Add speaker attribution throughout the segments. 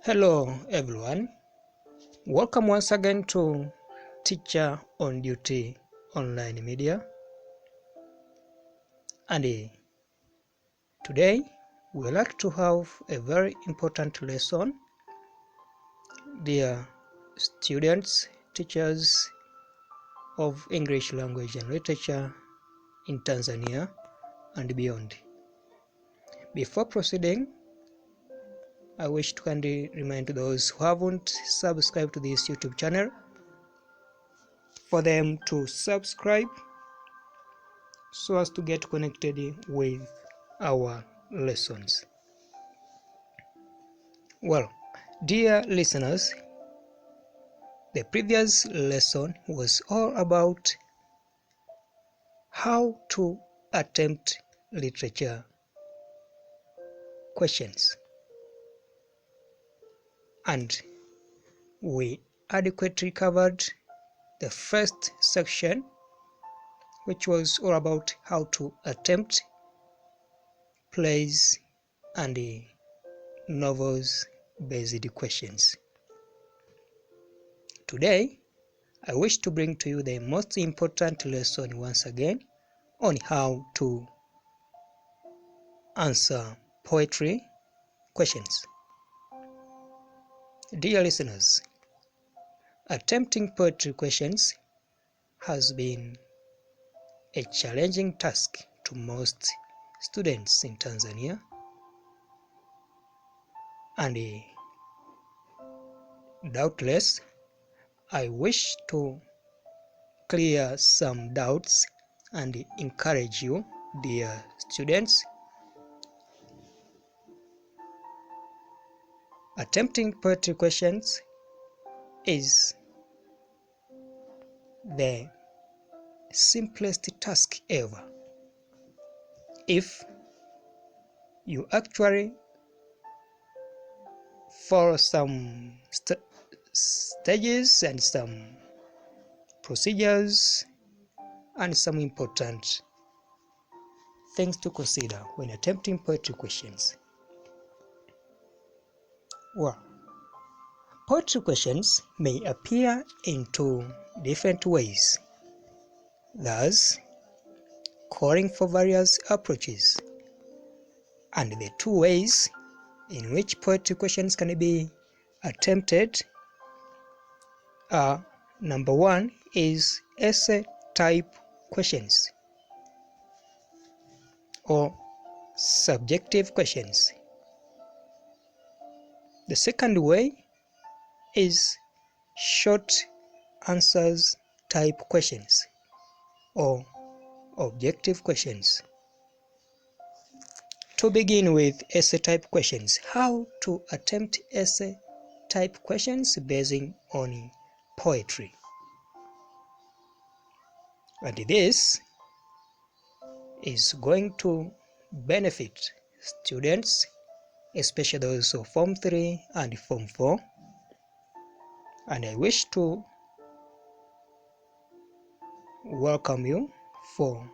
Speaker 1: Hello everyone, welcome once again to Teacher on Duty Online Media, and today we would like to have a very important lesson. Dear students, teachers of English language and literature in Tanzania and beyond. Before proceeding, I wish to kindly remind those who haven't subscribed to this YouTube channel for them to subscribe so as to get connected with our lessons. Well, dear listeners, the previous lesson was all about how to attempt literature questions, and we adequately covered the first section, which was all about how to attempt plays and novels based questions. Today I wish to bring to you the most important lesson once again on how to answer poetry questions. Dear listeners, attempting poetry questions has been a challenging task to most students in Tanzania, and doubtless I wish to clear some doubts and encourage you, dear students. Attempting poetry questions is the simplest task ever if you actually follow some stages and some procedures and some important things to consider when attempting poetry questions. Well, poetry questions may appear in two different ways, thus calling for various approaches. And the two ways in which poetry questions can be attempted are: number one is essay type questions or subjective questions. The second way is short answers type questions or objective questions. To begin with essay type questions, how to attempt essay type questions based on poetry. And this is going to benefit students, especially those of Form 3 and Form 4. And I wish to welcome you for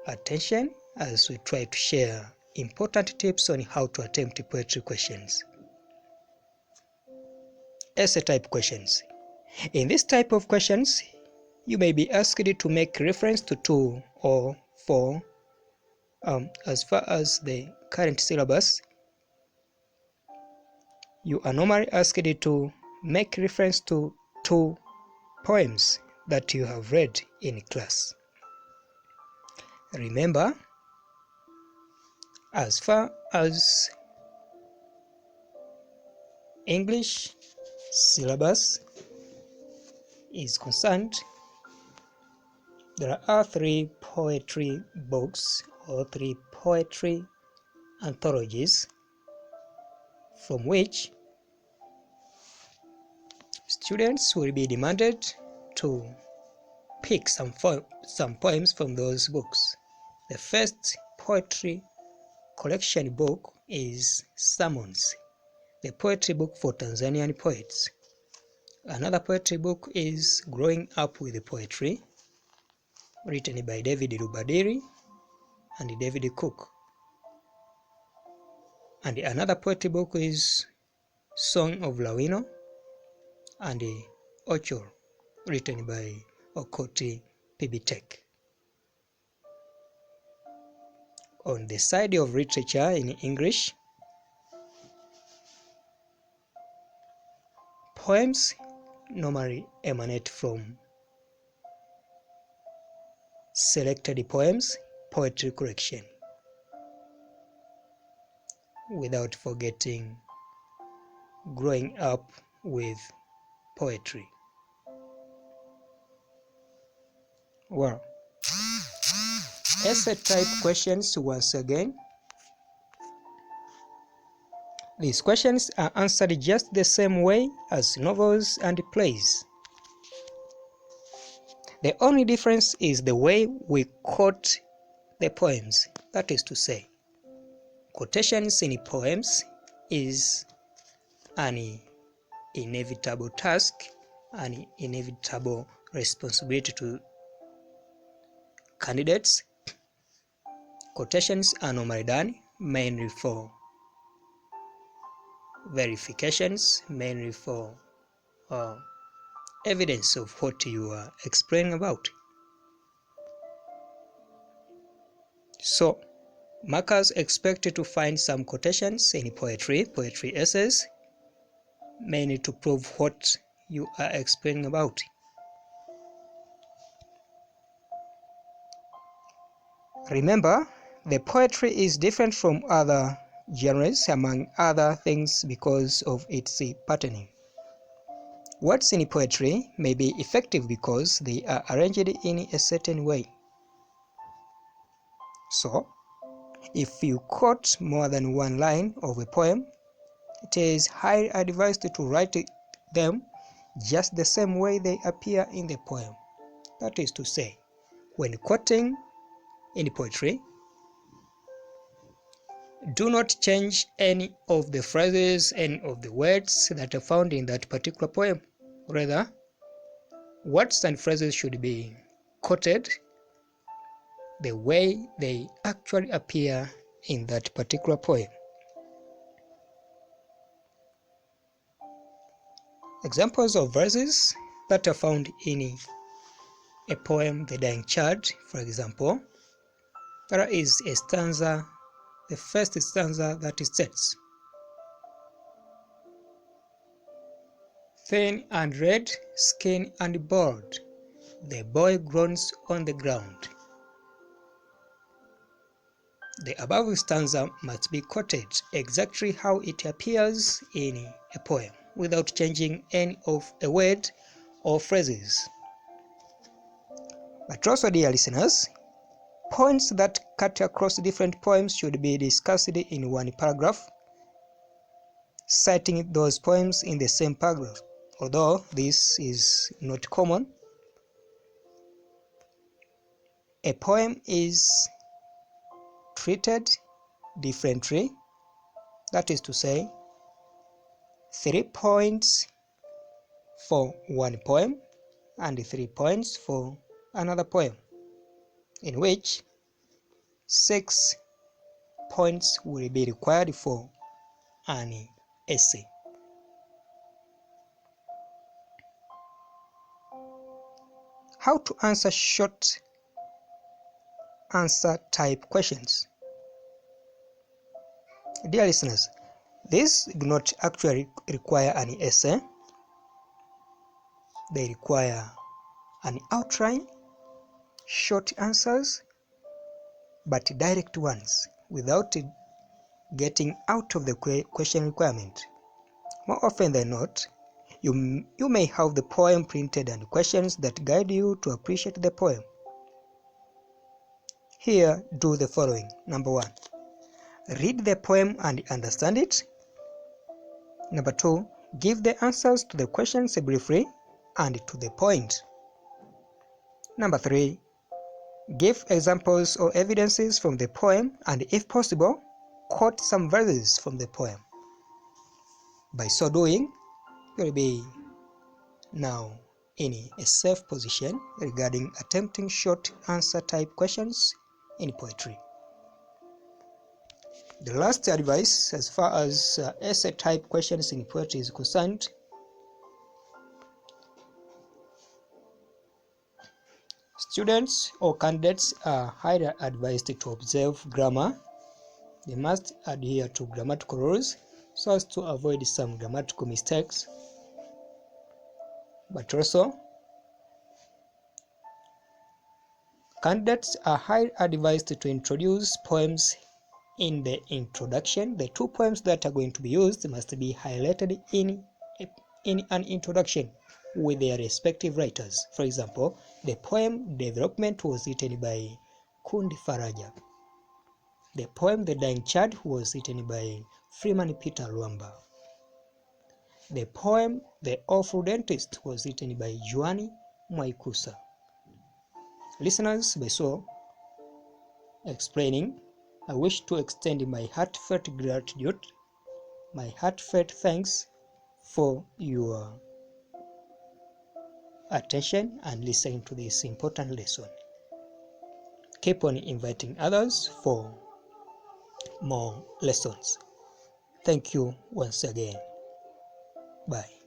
Speaker 1: attention as we try to share important tips on how to attempt poetry questions. Essay type questions. In this type of questions, you may be asked to make reference to 2 or 4. As far as the current syllabus, you are normally asked to make reference to 2 poems that you have read in class. Remember, as far as English syllabus is concerned, there are 3 poetry books or 3 poetry anthologies from which students will be demanded to pick some poems from those books. The first poetry collection book is Sermons, the poetry book for Tanzanian poets. Another poetry book is Growing Up with Poetry, written by David Rubadiri and David Cook. And another poetry book is Song of Lawino and Ochor, written by Okoti Pibitek. On the side of literature in English, poems normally emanate from selected poems, poetry collection, without forgetting growing up with poetry. Well, essay type questions once again. These questions are answered just the same way as novels and plays. The only difference is the way we quote the poems. That is to say, quotations in poems is an inevitable task, an inevitable responsibility to candidates. Quotations are normally done mainly for verifications, mainly for evidence of what you are explaining about. So, markers expected to find some quotations in poetry essays, mainly to prove what you are explaining about. Remember, the poetry is different from other genres, among other things, because of its patterning. Words in poetry may be effective because they are arranged in a certain way. So, if you quote more than one line of a poem, it is highly advised to write them just the same way they appear in the poem. That is to say, when quoting in poetry, do not change any of the phrases, any of the words that are found in that particular poem. Rather, words and phrases should be quoted the way they actually appear in that particular poem. Examples of verses that are found in a poem, The Dying Child, for example, there is a stanza, the first stanza that states, "Thin and red, skin and bald, the boy groans on the ground." The above stanza must be quoted exactly how it appears in a poem, without changing any of a word or phrases. But also, dear listeners, points that cut across different poems should be discussed in one paragraph, citing those poems in the same paragraph. Although this is not common, a poem is treated differently. That is to say, 3 points for one poem and 3 points for another poem, in which 6 points will be required for an essay. How to answer short answer type questions. Dear listeners, these do not actually require an essay. They require an outline, short answers, but direct ones, without getting out of the question requirement. More often than not, you may have the poem printed and questions that guide you to appreciate the poem. Here, do the following. Number 1, read the poem and understand it. Number 2, give the answers to the questions briefly and to the point. Number 3, give examples or evidences from the poem, and if possible, quote some verses from the poem. By so doing, you will be now in a safe position regarding attempting short answer type questions in poetry. The last advice as far as essay type questions in poetry is concerned: students or candidates are highly advised to observe grammar. They must adhere to grammatical rules so as to avoid some grammatical mistakes, but also candidates are highly advised to introduce poems in the introduction. The 2 poems that are going to be used must be highlighted in an introduction with their respective writers. For example, the poem Development was written by Kundi Faraja. The poem The Dying Child was written by Freeman Peter Luamba. The poem The Awful Dentist was written by Juani Mwaikusa. Listeners, by so explaining, I wish to extend my heartfelt gratitude, my heartfelt thanks for your attention and listening to this important lesson. Keep on inviting others for more lessons. Thank you once again. Bye.